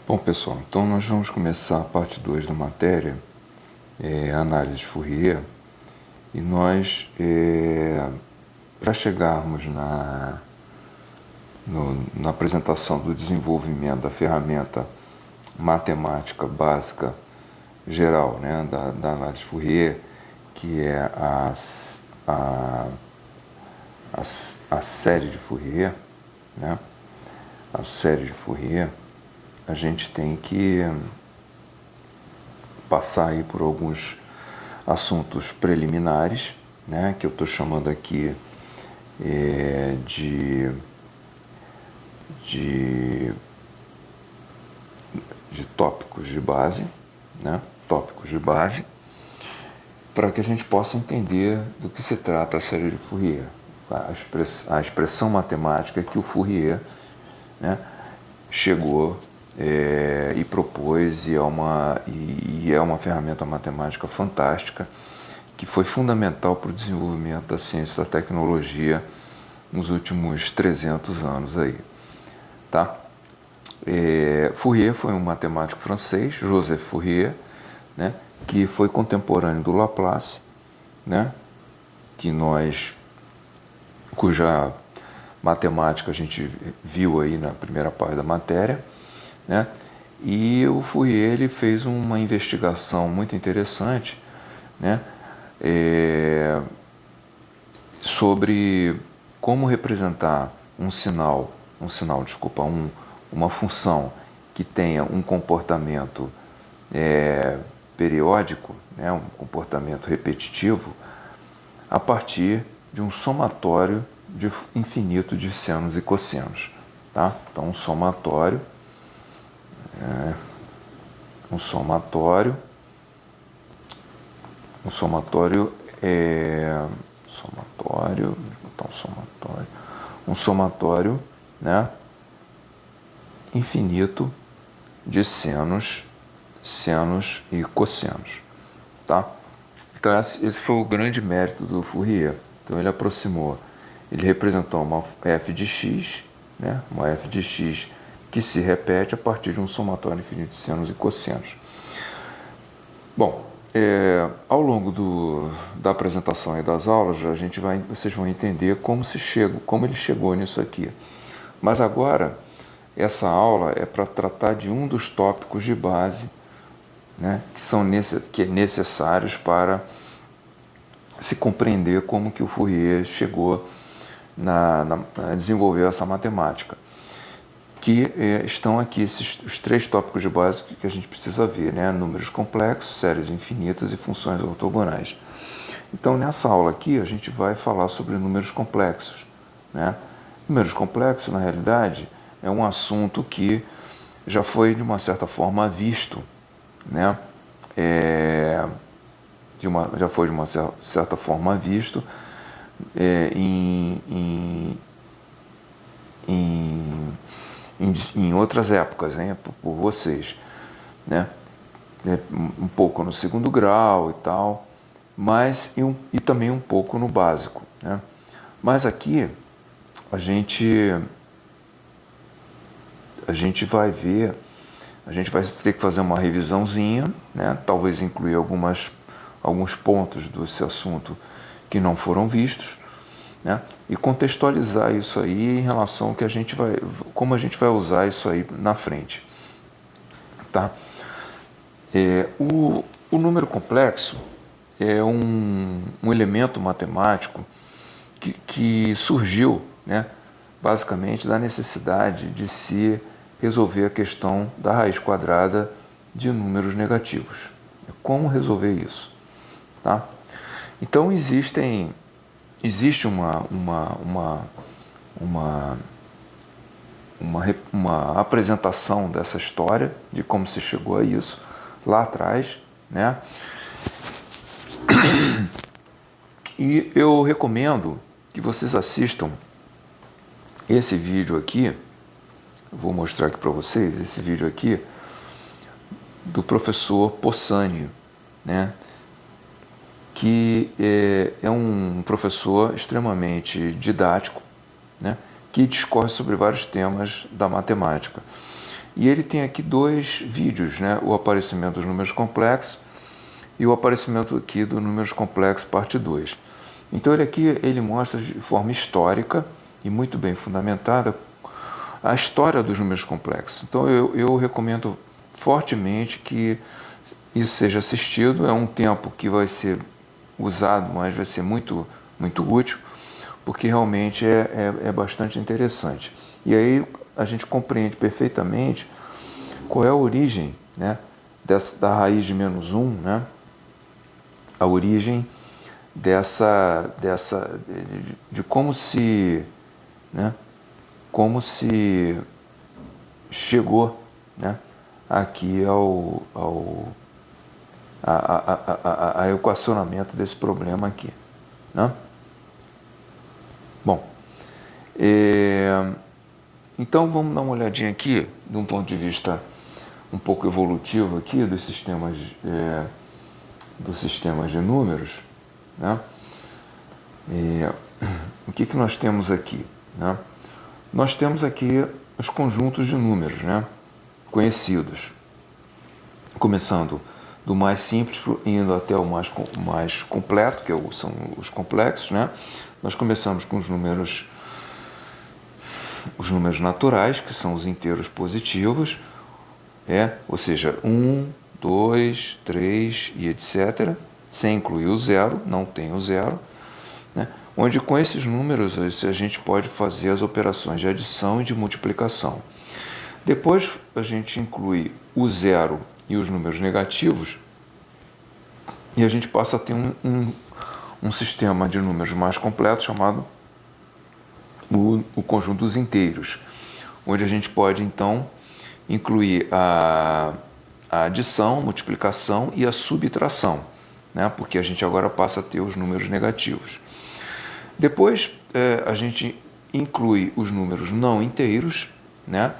Bom, pessoal, então nós vamos começar a parte 2 da matéria, análise de Fourier, e nós, para chegarmos na apresentação do desenvolvimento da ferramenta matemática básica geral, né, da análise de Fourier, que é a série de Fourier, né, a série de Fourier, a gente tem que passar aí por alguns assuntos preliminares, né, que eu estou chamando aqui de tópicos de base, né, tópicos de base, para que a gente possa entender do que se trata a série de Fourier, a expressão matemática que o Fourier, né, chegou e propôs, e é uma ferramenta matemática fantástica que foi fundamental para o desenvolvimento da ciência e da tecnologia nos últimos 300 anos aí, tá? Fourier foi um matemático francês, Joseph Fourier, né, que foi contemporâneo do Laplace, né, cuja matemática a gente viu aí na primeira parte da matéria, né? E o Fourier ele fez uma investigação muito interessante, né, sobre como representar uma função que tenha um comportamento periódico, né, um comportamento repetitivo, a partir de um somatório infinito de senos e cossenos, tá? Então, um somatório, um somatório, né, infinito de senos e cossenos, tá? Então esse foi o grande mérito do Fourier. Então ele representou uma f de x, né, uma f de x que se repete a partir de um somatório infinito de senos e cossenos. Bom, ao longo da apresentação e das aulas, vocês vão entender como ele chegou nisso aqui. Mas agora, essa aula é para tratar de um dos tópicos de base, né, que é necessários para se compreender como que o Fourier chegou a desenvolver essa matemática. Que estão aqui os três tópicos de base que a gente precisa ver, né? Números complexos, séries infinitas e funções ortogonais. Então, nessa aula aqui, a gente vai falar sobre números complexos, né? Números complexos, na realidade, é um assunto que já foi, de uma certa forma, visto, né? Já foi, de uma certa forma, visto em outras épocas, né, por vocês, né, um pouco no segundo grau e tal, mas e também um pouco no básico, né. Mas aqui a gente vai ver, a gente vai ter que fazer uma revisãozinha, né, talvez incluir alguns pontos desse assunto que não foram vistos, né, e contextualizar isso aí em relação ao como a gente vai usar isso aí na frente, tá? O número complexo é um elemento matemático que surgiu, né, basicamente da necessidade de se resolver a questão da raiz quadrada de números negativos. Como resolver isso, tá? Então existe uma apresentação dessa história, de como se chegou a isso lá atrás, né? E eu recomendo que vocês assistam esse vídeo aqui, eu vou mostrar aqui para vocês, esse vídeo aqui, do professor Possani, né? Que é um professor extremamente didático, né, que discorre sobre vários temas da matemática. E ele tem aqui dois vídeos, né? O aparecimento dos números complexos e o aparecimento aqui dos números complexos, parte 2. Então ele mostra de forma histórica e muito bem fundamentada a história dos números complexos. Então eu recomendo fortemente que isso seja assistido. É um tempo que vai ser usado, mas vai ser muito, muito útil, porque realmente é bastante interessante. E aí a gente compreende perfeitamente qual é a origem, né, da raiz de -1, né, a origem de como se, né, como se chegou, né, aqui a equacionamento desse problema aqui, né? Bom, então vamos dar uma olhadinha aqui, de um ponto de vista um pouco evolutivo aqui dos sistemas de números, né? O que nós temos aqui, né? Nós temos aqui os conjuntos de números, né, conhecidos, começando do mais simples indo até o mais completo, que são os complexos, né? Nós começamos com os números naturais, que são os inteiros positivos, ou seja, 1, 2, 3 e etc., sem incluir o zero, não tem o zero, né? Onde com esses números a gente pode fazer as operações de adição e de multiplicação. Depois a gente inclui o zero e os números negativos e a gente passa a ter um sistema de números mais completo chamado o conjunto dos inteiros, onde a gente pode então incluir a adição, multiplicação e a subtração, né? Porque a gente agora passa a ter os números negativos. Depois a gente inclui os números não inteiros, né,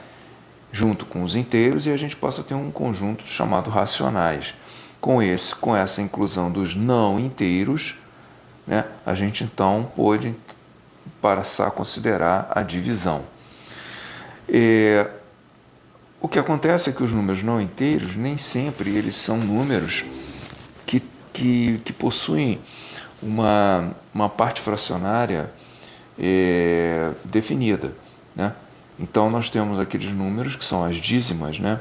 junto com os inteiros, e a gente passa a ter um conjunto chamado racionais. Com essa inclusão dos não inteiros, né, a gente então pode passar a considerar a divisão. O que acontece é que os números não inteiros, nem sempre eles são números que possuem uma parte fracionária definida, né? Então nós temos aqueles números que são as dízimas, né,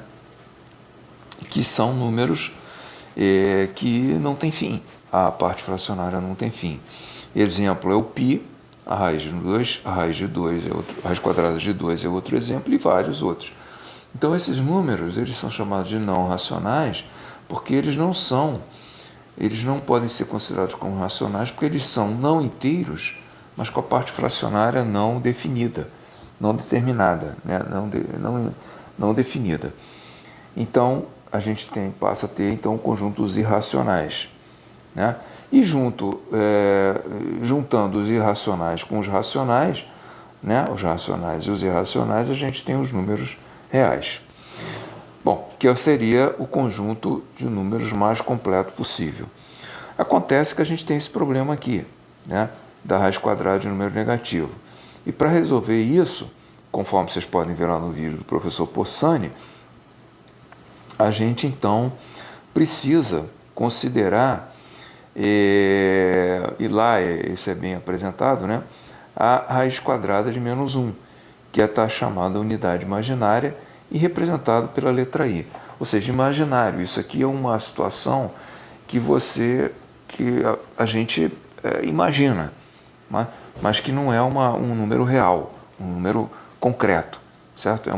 que são números que não tem fim, a parte fracionária não tem fim. Exemplo é o π, a raiz de 2, a raiz de 2 é outro, a raiz quadrada de 2 é outro exemplo, e vários outros. Então esses números eles são chamados de não racionais porque eles não podem ser considerados como racionais porque eles são não inteiros, mas com a parte fracionária não definida, não determinada, né? não definida. Então, a gente passa a ter então, conjuntos irracionais, né? E juntando os irracionais com os racionais, né? Os racionais e os irracionais, a gente tem os números reais. Bom, que seria o conjunto de números mais completo possível. Acontece que a gente tem esse problema aqui, né, da raiz quadrada de número negativo. E para resolver isso, conforme vocês podem ver lá no vídeo do professor Possani, a gente então precisa considerar, e lá isso é bem apresentado, né, a raiz quadrada de -1, que é a chamada unidade imaginária e representado pela letra I. Ou seja, imaginário, isso aqui é uma situação que a gente imagina, mas que não é um número real, um número concreto, certo? É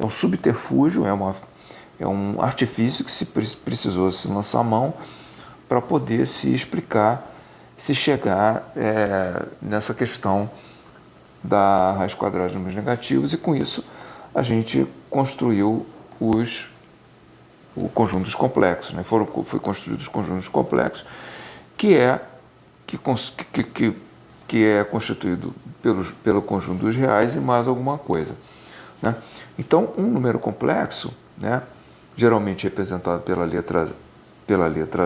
um subterfúgio, é um artifício que se precisou se lançar a mão para poder se explicar, se chegar nessa questão da raiz quadrada de números negativos, e com isso a gente construiu o conjuntos complexos, né? Foi construídos os conjuntos complexos, que é constituído pelo conjunto dos reais e mais alguma coisa, né? Então, um número complexo, né, geralmente representado pela letra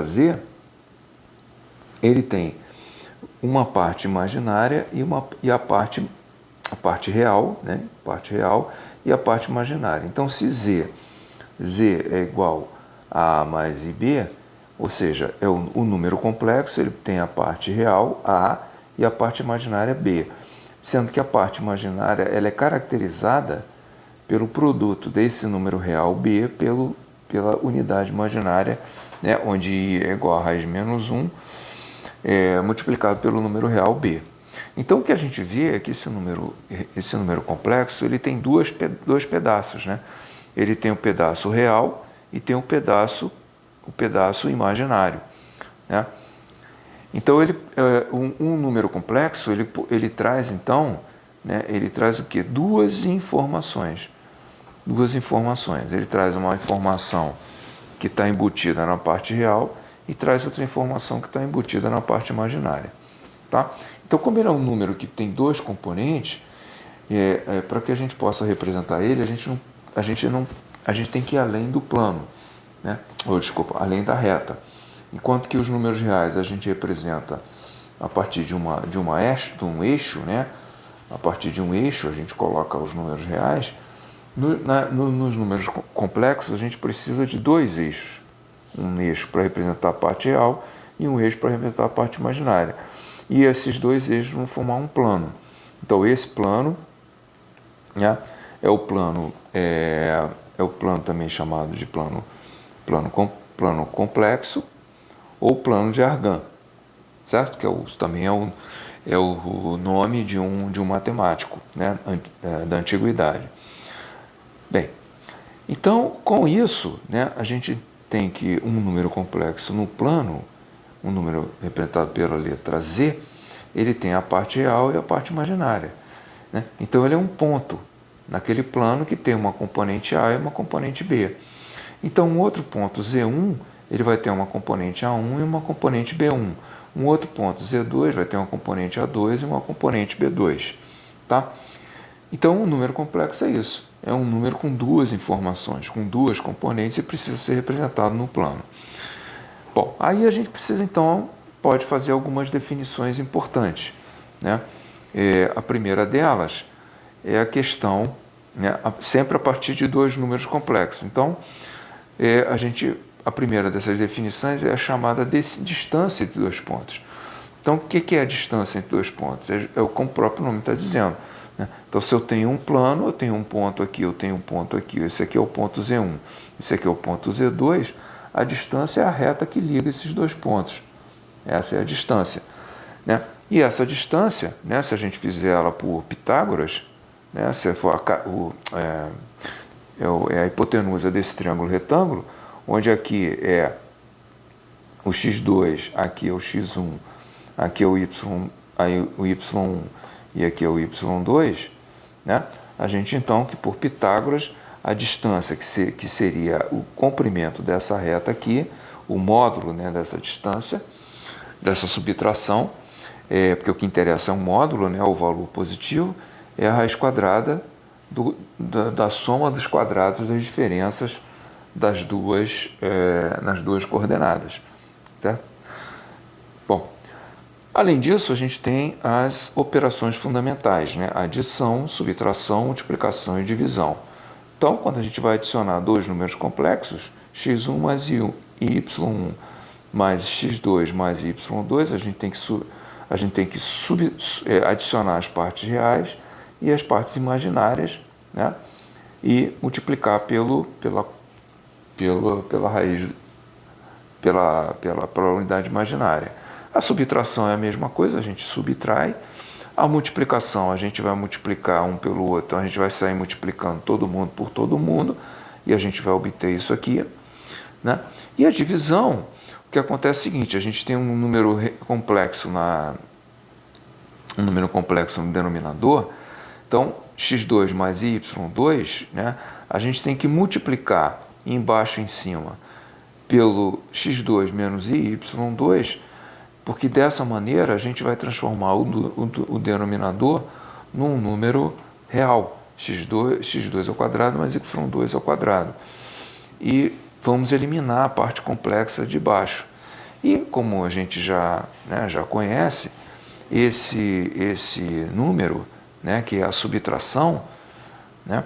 Z, ele tem uma parte imaginária e a parte real, né, parte real, e a parte imaginária. Então, se z é igual a mais ib, ou seja, é o número complexo, ele tem a parte real, a, e a parte imaginária, b. Sendo que a parte imaginária ela é caracterizada pelo produto desse número real, b, pela unidade imaginária, né, onde i é igual a raiz de menos 1, multiplicado pelo número real, b. Então, o que a gente vê é que esse número complexo ele tem dois pedaços, né? Ele tem o pedaço real e tem o pedaço imaginário, né? Então, um número complexo, ele traz, então, né, ele traz o quê? Duas informações. Ele traz uma informação que está embutida na parte real e traz outra informação que está embutida na parte imaginária. Tá? Então, como ele é um número que tem dois componentes, para que a gente possa representar ele, a gente tem que ir além do plano, né? Além da reta. Enquanto que os números reais a gente representa a partir de um eixo, né? A partir de um eixo a gente coloca os números reais. Nos números complexos a gente precisa de dois eixos. Um eixo para representar a parte real e um eixo para representar a parte imaginária. E esses dois eixos vão formar um plano. Então esse plano, né, é o plano também chamado de plano complexo ou plano de Argand, certo? Que também é o nome de um matemático, né, da antiguidade. Bem, então com isso, né, a gente tem que um número complexo no plano, um número representado pela letra Z, ele tem a parte real e a parte imaginária, né? Então ele é um ponto naquele plano que tem uma componente A e uma componente B. Então um outro ponto Z1, ele vai ter uma componente A1 e uma componente B1. Um outro ponto Z2 vai ter uma componente A2 e uma componente B2. Tá? Então um número complexo é isso. É um número com duas informações, com duas componentes e precisa ser representado no plano. Bom, aí a gente precisa então, pode fazer algumas definições importantes, né? A primeira delas é a questão, né, sempre a partir de dois números complexos. Então, a primeira dessas definições é a chamada distância entre dois pontos. Então, o que é a distância entre dois pontos? Como o próprio nome está dizendo, né? Então, se eu tenho um plano, eu tenho um ponto aqui, eu tenho um ponto aqui, esse aqui é o ponto Z1, esse aqui é o ponto Z2, a distância é a reta que liga esses dois pontos. Essa é a distância, né? E essa distância, né, se a gente fizer ela por Pitágoras, né, se for a hipotenusa desse triângulo retângulo, onde aqui é o x2, aqui é o x1, aqui é o y1 e aqui é o y2, né? A gente então, que por Pitágoras, a distância que seria o comprimento dessa reta aqui, o módulo, né, dessa distância, dessa subtração, porque o que interessa é um módulo, né, o valor positivo, é a raiz quadrada da soma dos quadrados das diferenças nas duas coordenadas. Tá? Bom, além disso, a gente tem as operações fundamentais, né? Adição, subtração, multiplicação e divisão. Então, quando a gente vai adicionar dois números complexos, x1 mais y1 mais x2 mais y2, a gente tem que adicionar as partes reais e as partes imaginárias, né? E multiplicar pela raiz, pela unidade imaginária. A subtração é a mesma coisa, a gente subtrai. A multiplicação, a gente vai multiplicar um pelo outro, então a gente vai sair multiplicando todo mundo por todo mundo, e a gente vai obter isso aqui, né? E a divisão, o que acontece é o seguinte, a gente tem um número complexo no denominador, então x2 mais y2, né, a gente tem que multiplicar embaixo e em cima pelo x2 menos y2, porque dessa maneira a gente vai transformar o denominador num número real, x2 ao quadrado mais y2 ao quadrado. E vamos eliminar a parte complexa de baixo. E como a gente já conhece, esse número, né, que é a subtração, né,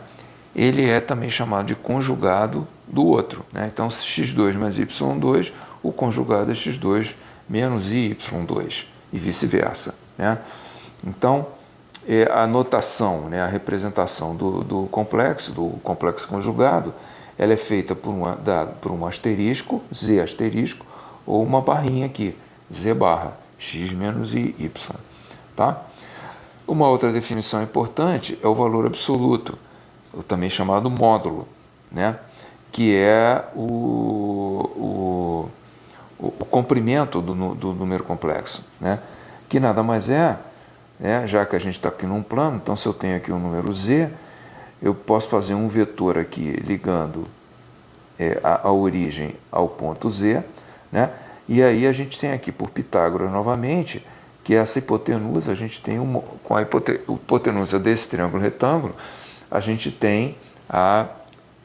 ele é também chamado de conjugado do outro, né? Então, x2 mais y2, o conjugado é x2 menos y2 e vice-versa, né? Então, a notação, né, a representação do complexo conjugado, ela é feita por um asterisco, z asterisco, ou uma barrinha aqui, z barra, x menos y, tá? Uma outra definição importante é o valor absoluto, também chamado módulo, né? Que é o comprimento do número complexo, né? Que nada mais é, né? Já que a gente está aqui num plano, então se eu tenho aqui um número z, eu posso fazer um vetor aqui ligando a origem ao ponto z, né? E aí a gente tem aqui por Pitágoras novamente, que essa hipotenusa, a gente tem com a hipotenusa desse triângulo retângulo, a gente tem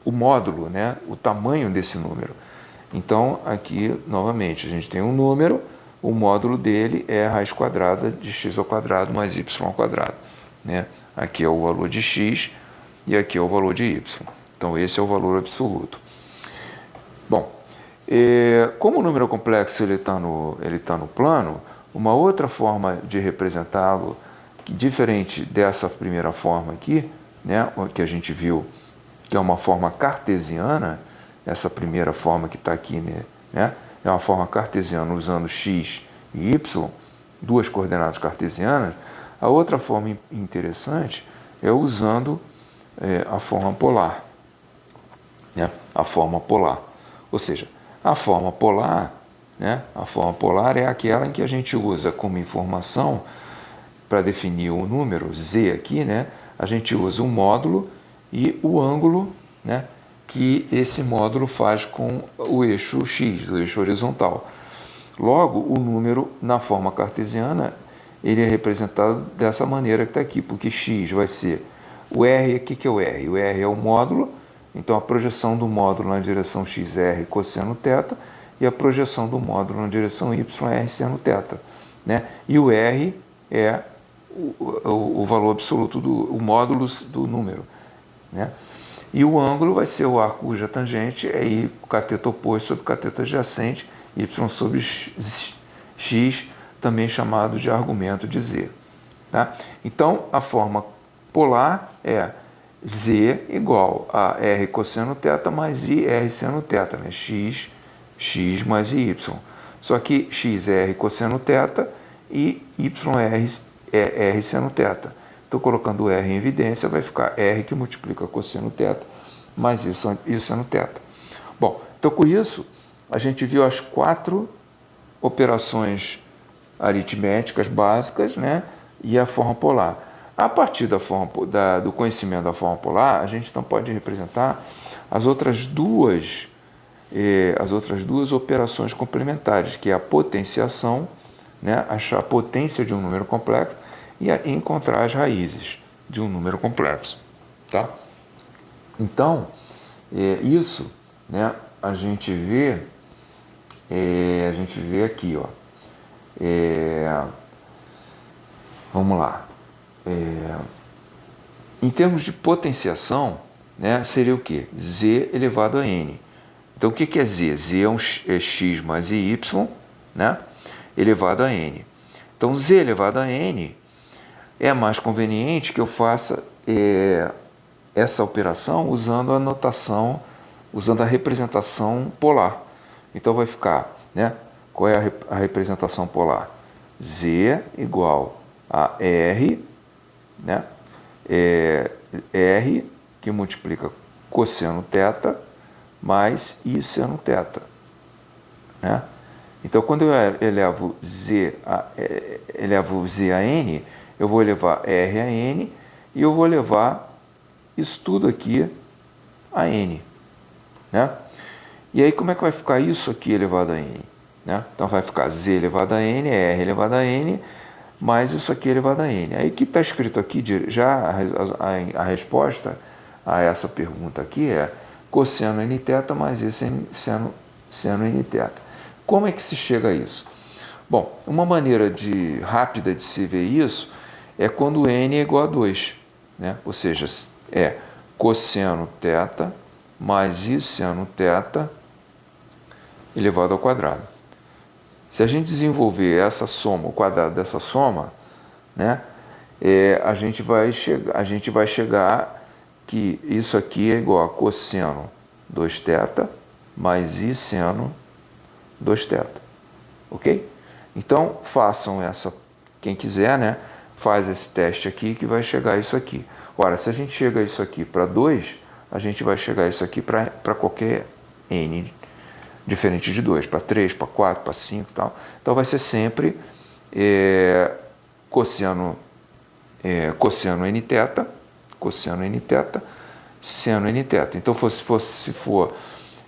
o módulo, né? O tamanho desse número. Então, aqui, novamente, a gente tem um número, o módulo dele é a raiz quadrada de x ao quadrado mais y ao quadrado, né? Aqui é o valor de x e aqui é o valor de y. Então, esse é o valor absoluto. Bom, como o número complexo ele tá no plano, uma outra forma de representá-lo, diferente dessa primeira forma aqui, né, que a gente viu, que é uma forma cartesiana, essa primeira forma que está aqui, né, é uma forma cartesiana usando x e y, duas coordenadas cartesianas. A outra forma interessante é usando a forma polar, né, a forma polar. Ou seja, a forma polar, né, a forma polar é aquela em que a gente usa como informação para definir o número z aqui, né, a gente usa o módulo e o ângulo, né, que esse módulo faz com o eixo x, o eixo horizontal. Logo, o número na forma cartesiana ele é representado dessa maneira que está aqui, porque x vai ser o r. O que é o r? O r é o módulo. Então, a projeção do módulo na direção x é r cosseno θ e a projeção do módulo na direção y é r seno θ, né? E o r é o valor absoluto, o módulo do número, né? E o ângulo vai ser o arco cuja tangente é I, o cateto oposto sobre o cateto adjacente, y sobre x, também chamado de argumento de z. Tá? Então, a forma polar é z igual a r cosseno θ mais i r seno θ, né? x mais y. Só que x é r cosseno θ e y é r seno θ. Estou colocando o r em evidência, vai ficar r que multiplica cosseno θ mais y seno θ. Bom, então com isso, a gente viu as 4 operações aritméticas básicas, né? E a forma polar. A partir do conhecimento da forma polar, a gente então pode representar as outras duas operações complementares, que é a potenciação, né? Achar a potência de um número complexo e encontrar as raízes de um número complexo. Tá? Então, isso, né? A gente vê aqui, ó. Vamos lá. Em termos de potenciação, né, seria o quê? Z elevado a n. Então, o que é Z? Z é x mais y, né, elevado a n. Então, Z elevado a n é mais conveniente que eu faça essa operação usando a notação, usando a representação polar. Então, vai ficar, né, qual é a representação polar? Z igual a R, né? R que multiplica cosseno θ mais I seno θ, né? Então, quando eu elevo Z a N, eu vou elevar R a N e eu vou elevar isso tudo aqui a N, né? E aí, como é que vai ficar isso aqui elevado a N? Né? Então, vai ficar Z elevado a N, R elevado a N, mais isso aqui elevado a N. Aí, o que está escrito aqui, já a resposta a essa pergunta aqui é cosseno nθ mais I seno nθ. Como é que se chega a isso? Bom, uma maneira rápida de se ver isso é quando n é igual a 2. Né? Ou seja, cosseno θ mais I seno θ elevado ao quadrado. Se a gente desenvolver essa soma, o quadrado dessa soma, né, a gente vai chegar que isso aqui é igual a cosseno 2θ mais I seno 2θ. Ok? Então, façam essa, quem quiser, né, faz esse teste aqui que vai chegar a isso aqui. Ora, se a gente chega a isso aqui para 2, a gente vai chegar a isso aqui para qualquer n diferente de 2, para 3, para 4, para 5 e tal. Então, vai ser sempre cosseno nθ, seno nθ. Então, se for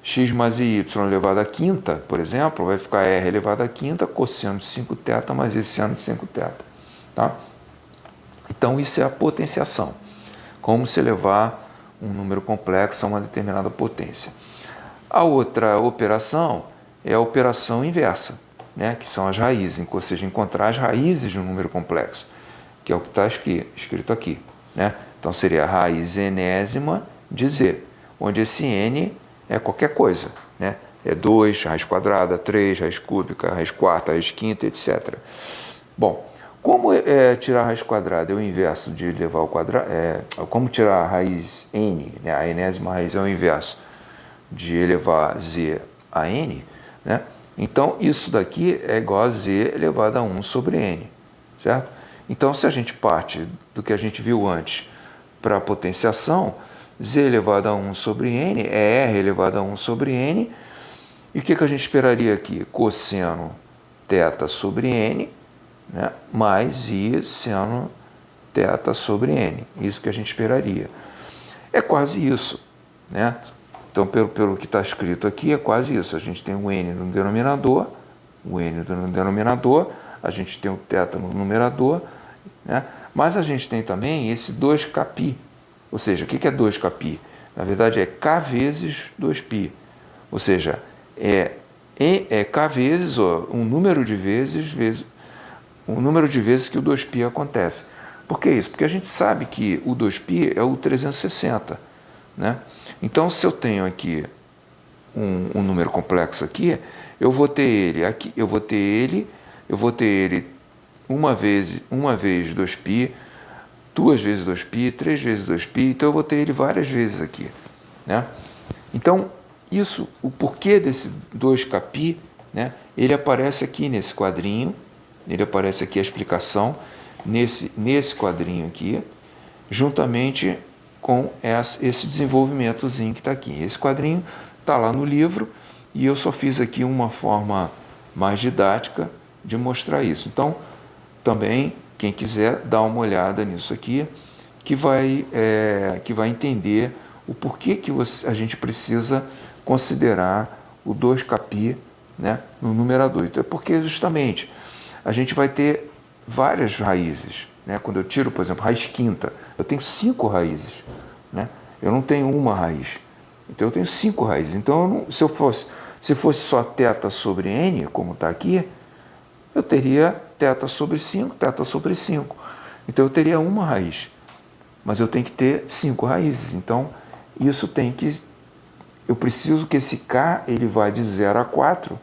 x mais y elevado à quinta, por exemplo, vai ficar r elevado à quinta, cosseno de 5θ mais I seno de 5θ. Tá? Então, isso é a potenciação. Como se elevar um número complexo a uma determinada potência. A outra operação é a operação inversa, né, que são as raízes, ou seja, encontrar as raízes de um número complexo, que é o que está escrito aqui. Né? Então, seria a raiz enésima de z, onde esse n é qualquer coisa. Né? É 2, raiz quadrada, 3, raiz cúbica, raiz quarta, raiz quinta, etc. Bom, como tirar a raiz quadrada é o inverso de elevar ao quadrado, como tirar a raiz n, né, a enésima raiz é o inverso de elevar z a n, né? Então, isso daqui é igual a z elevado a 1 sobre n, certo? Então, se a gente parte do que a gente viu antes para a potenciação, z elevado a 1 sobre n é r elevado a 1 sobre n, e o que a gente esperaria aqui? Cosseno θ sobre n, né, mais I seno θ sobre n, isso que a gente esperaria. É quase isso, né? Então, pelo que está escrito aqui, é quase isso. A gente tem o n no denominador, a gente tem o θ no numerador, né? Mas a gente tem também esse 2κπ. Ou seja, o que é 2κπ? Na verdade, é k vezes 2π. Ou seja, é k vezes, um número de vezes que o 2π acontece. Por que isso? Porque a gente sabe que o 2π é o 360, né? Então, se eu tenho aqui um número complexo aqui, eu vou ter ele uma vez 2π, duas vezes 2π, três vezes 2π, então eu vou ter ele várias vezes aqui, né? Então, o porquê desse 2κπ, né? Ele aparece aqui nesse quadrinho, ele aparece aqui a explicação nesse quadrinho aqui, juntamente com esse desenvolvimentozinho que está aqui. Esse quadrinho está lá no livro e eu só fiz aqui uma forma mais didática de mostrar isso. Então, também, quem quiser, dá uma olhada nisso aqui, que vai entender o porquê que a gente precisa considerar o 2κπ, né, no numerador. Então, é porque, justamente, a gente vai ter várias raízes. Né? Quando eu tiro, por exemplo, raiz quinta, eu tenho 5 raízes. Né? Eu não tenho uma raiz. Então, eu tenho 5 raízes. Então, se fosse só θ sobre n, como está aqui, eu teria θ sobre 5, θ sobre 5. Então, eu teria uma raiz. Mas eu tenho que ter 5 raízes. Então, eu preciso que esse k ele vá de 0 a 4,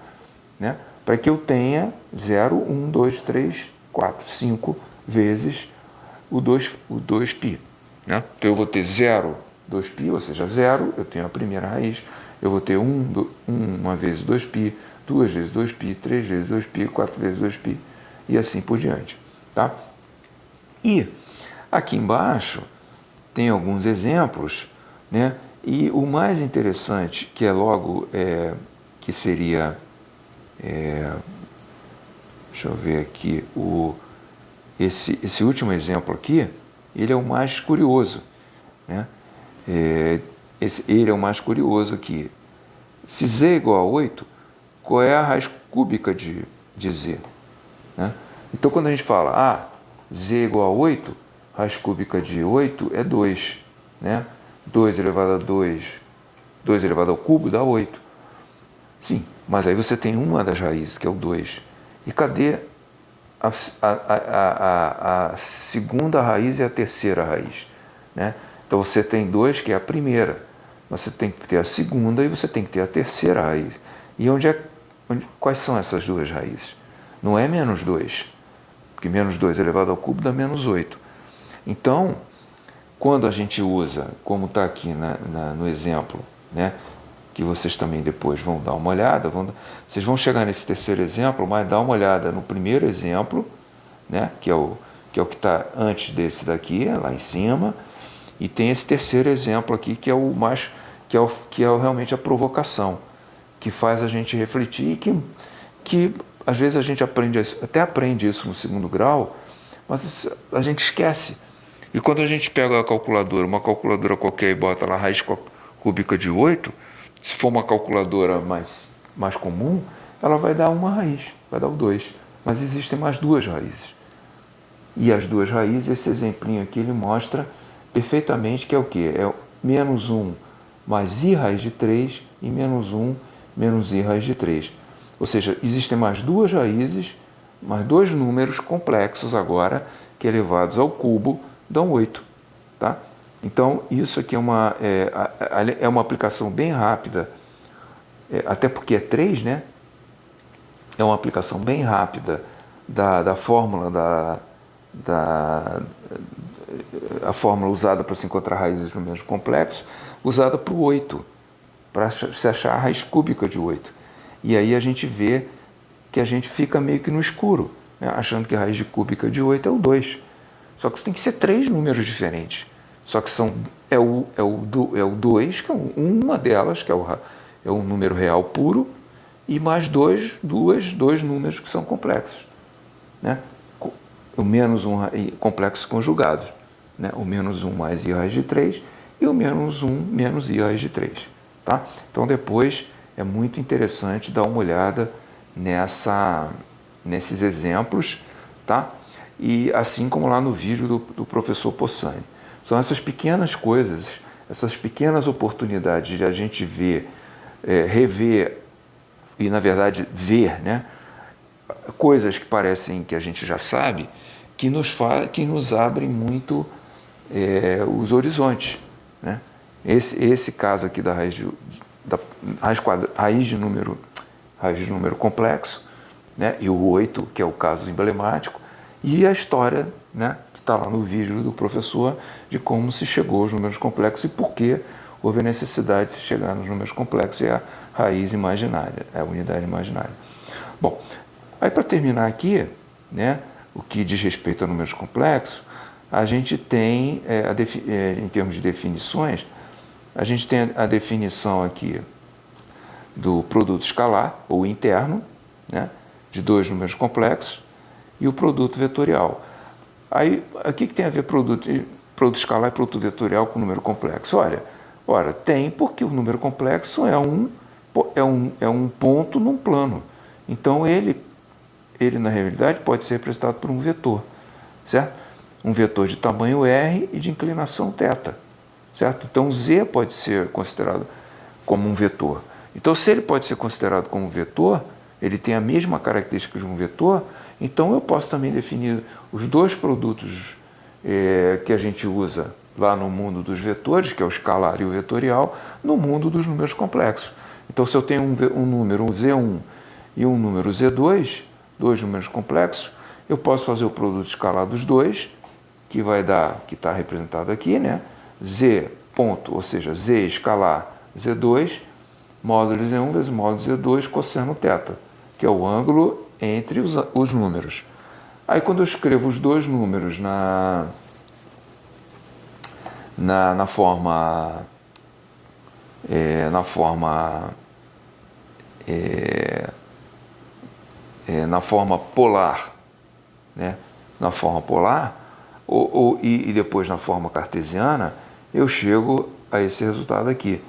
né? Para que eu tenha 0, 1, 2, 3, 4, 5 vezes o 2π. Né? Então, eu vou ter 0, 2π, ou seja, 0, eu tenho a primeira raiz. Eu vou ter 1 vezes 2π, 2 vezes 2π, 3 vezes 2π, 4 vezes 2π, e assim por diante. Tá? E aqui embaixo tem alguns exemplos, né? E o mais interessante, que é logo, que seria, deixa eu ver aqui, esse último exemplo aqui, ele é o mais curioso, né? Ele é o mais curioso aqui. Se z é igual a 8, qual é a raiz cúbica de z? Né? Então, quando a gente fala, z é igual a 8, raiz cúbica de 8 é 2, né? 2 elevado a 2 elevado ao cubo dá 8. Sim, mas aí você tem uma das raízes, que é o 2. E cadê a segunda raiz e a terceira raiz? Né? Então você tem 2, que é a primeira. Você tem que ter a segunda e você tem que ter a terceira raiz. E quais são essas duas raízes? Não é menos 2, porque menos 2 elevado ao cubo dá menos 8. Então, quando a gente usa, como está aqui no exemplo, né, que vocês também depois vão dar uma olhada, vocês vão chegar nesse terceiro exemplo, mas dá uma olhada no primeiro exemplo, né, que é o que está antes desse daqui, lá em cima, e tem esse terceiro exemplo aqui, que é o mais, que é realmente a provocação, que faz a gente refletir, que às vezes a gente até aprende isso no segundo grau, mas a gente esquece. E quando a gente pega a calculadora, uma calculadora qualquer, e bota lá raiz cúbica de 8, se for uma calculadora mais comum, ela vai dar uma raiz, vai dar o 2. Mas existem mais duas raízes. E as duas raízes, esse exemplinho aqui, ele mostra perfeitamente que é o quê? É menos 1 mais i raiz de 3 e menos 1 menos i raiz de 3. Ou seja, existem mais duas raízes, mais dois números complexos agora, que elevados ao cubo dão 8. Tá? Então, isso aqui é uma aplicação bem rápida, até porque é 3, né? É uma aplicação bem rápida da fórmula a fórmula usada para se encontrar raízes de números complexos, usada para o 8, para se achar a raiz cúbica de 8. E aí a gente vê que a gente fica meio que no escuro, né? Achando que a raiz cúbica de 8 é o 2. Só que tem que ser 3 números diferentes. Só que é o 2, que é uma delas, que é um número real puro, e mais dois números que são complexos. Né? O menos 1 complexos conjugados. Né? O menos 1 mais i raiz de 3 e o menos 1 menos i raiz de 3. Tá? Então depois é muito interessante dar uma olhada nesses exemplos, tá? E assim como lá no vídeo do professor Possani. São essas pequenas coisas, essas pequenas oportunidades de a gente ver, rever e, na verdade, ver, né, coisas que parecem que a gente já sabe, que nos abrem muito os horizontes. Né? Esse caso aqui da raiz de número complexo, né, e o 8, que é o caso emblemático, e a história, né, que está lá no vídeo do professor, de como se chegou aos números complexos e por que houve a necessidade de se chegar nos números complexos e a raiz imaginária, a unidade imaginária. Bom, aí para terminar aqui, né, o que diz respeito a números complexos, a gente tem, em termos de definições, a gente tem a definição aqui do produto escalar, ou interno, né, de dois números complexos, e o produto vetorial. Aí, o que tem a ver produto escalar e produto vetorial com número complexo? Ora, tem, porque o número complexo é um ponto num plano. Então, ele na realidade pode ser representado por um vetor, certo? Um vetor de tamanho r e de inclinação θ, certo? Então, z pode ser considerado como um vetor. Então, se ele pode ser considerado como vetor, ele tem a mesma característica de um vetor, então eu posso também definir os dois produtos que a gente usa lá no mundo dos vetores, que é o escalar e o vetorial, no mundo dos números complexos. Então, se eu tenho um número z1 e um número z2, dois números complexos, eu posso fazer o produto escalar dos dois, que vai dar, que está representado aqui, né? Z ponto, ou seja, z escalar z2, módulo z1 vezes módulo z2, cosseno θ, que é o ângulo entre os números. Aí, quando eu escrevo os dois números na forma polar, né? Na forma polar, e depois na forma cartesiana, eu chego a esse resultado aqui,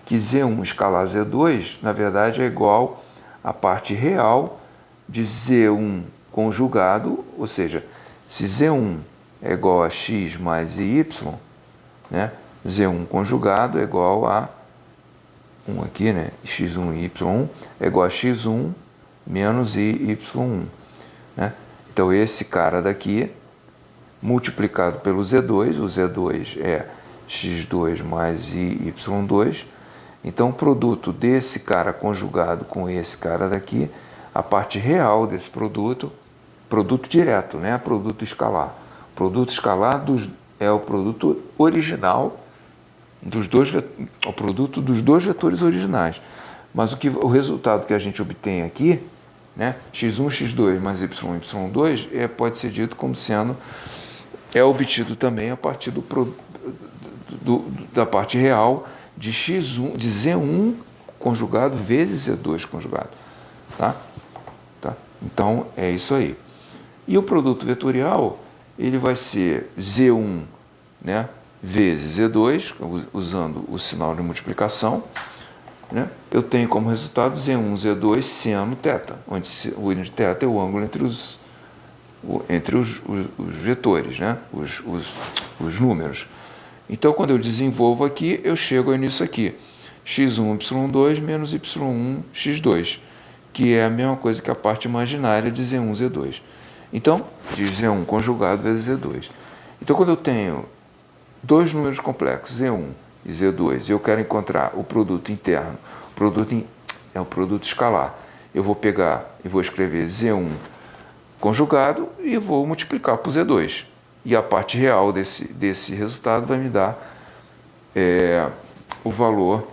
que Z1 escalar Z2, na verdade, é igual à parte real de Z1 conjugado, ou seja, se Z1 é igual a x mais y, né, Z1 conjugado é igual a aqui, né, x1 e y1 é igual a x1 menos y1. Né? Então, esse cara daqui, multiplicado pelo Z2, o Z2 é x2 mais y2. Então, o produto desse cara conjugado com esse cara daqui, a parte real desse produto direto, né? Produto escalar. Produto escalar é o produto original o produto dos dois vetores originais. Mas o resultado que a gente obtém aqui, né, x1, x2 mais y, y2, pode ser dito como sendo obtido também a partir da parte real de x1, de z1 conjugado vezes z2 conjugado. Tá? Então, é isso aí. E o produto vetorial, ele vai ser z1, né, vezes z2, usando o sinal de multiplicação, né? Eu tenho como resultado z1, z2 seno θ, onde o de θ é o ângulo entre os vetores, né? os números. Então, quando eu desenvolvo aqui, eu chego nisso aqui, x1, y2 menos y1, x2, que é a mesma coisa que a parte imaginária de z1, z2. Então, de z1 conjugado vezes z2. Então, quando eu tenho dois números complexos, z1 e z2, e eu quero encontrar o produto interno, é o produto escalar, eu vou pegar e vou escrever z1 conjugado e vou multiplicar por z2. E a parte real desse resultado vai me dar o valor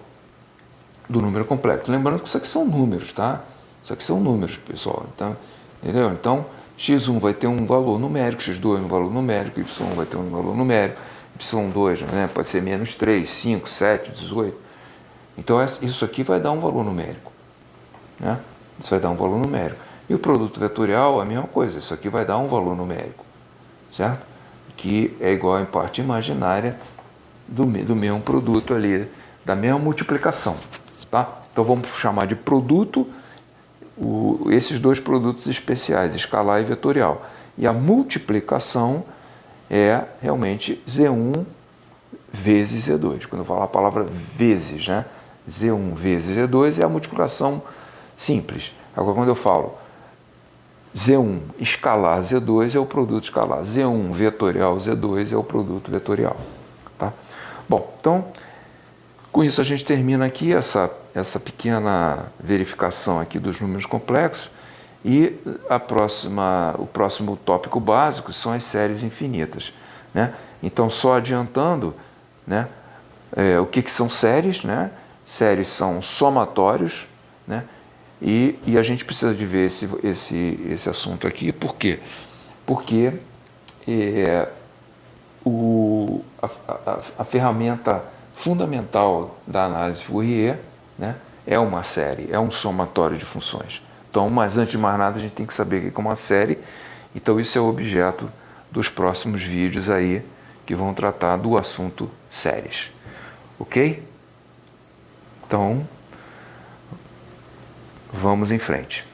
do número complexo. Lembrando que isso aqui são números, tá? Isso aqui são números, pessoal. Então, entendeu? Então, x1 vai ter um valor numérico, x2 um valor numérico, y vai ter um valor numérico, y2, né, pode ser menos 3, 5, 7, 18. Então, isso aqui vai dar um valor numérico. Né? Isso vai dar um valor numérico. E o produto vetorial, a mesma coisa. Isso aqui vai dar um valor numérico. Certo? Que é igual em parte imaginária do mesmo produto ali, da mesma multiplicação. Tá? Então, vamos chamar de produto esses dois produtos especiais, escalar e vetorial. E a multiplicação é realmente Z1 vezes Z2. Quando eu falar a palavra vezes, né? Z1 vezes Z2 é a multiplicação simples. Agora, quando eu falo Z1 escalar Z2 é o produto escalar. Z1 vetorial Z2 é o produto vetorial. Tá? Bom, então, com isso a gente termina aqui essa pequena verificação aqui dos números complexos. E o próximo tópico básico são as séries infinitas. Né? Então, só adiantando, né, o que são séries, né? Séries são somatórios, né? E a gente precisa de ver esse assunto aqui. Por quê? Porque a ferramenta fundamental da análise Fourier, né, é uma série, é um somatório de funções. Então, mas antes de mais nada, a gente tem que saber o que é uma série. Então, isso é o objeto dos próximos vídeos aí, que vão tratar do assunto séries. Ok? Então, vamos em frente.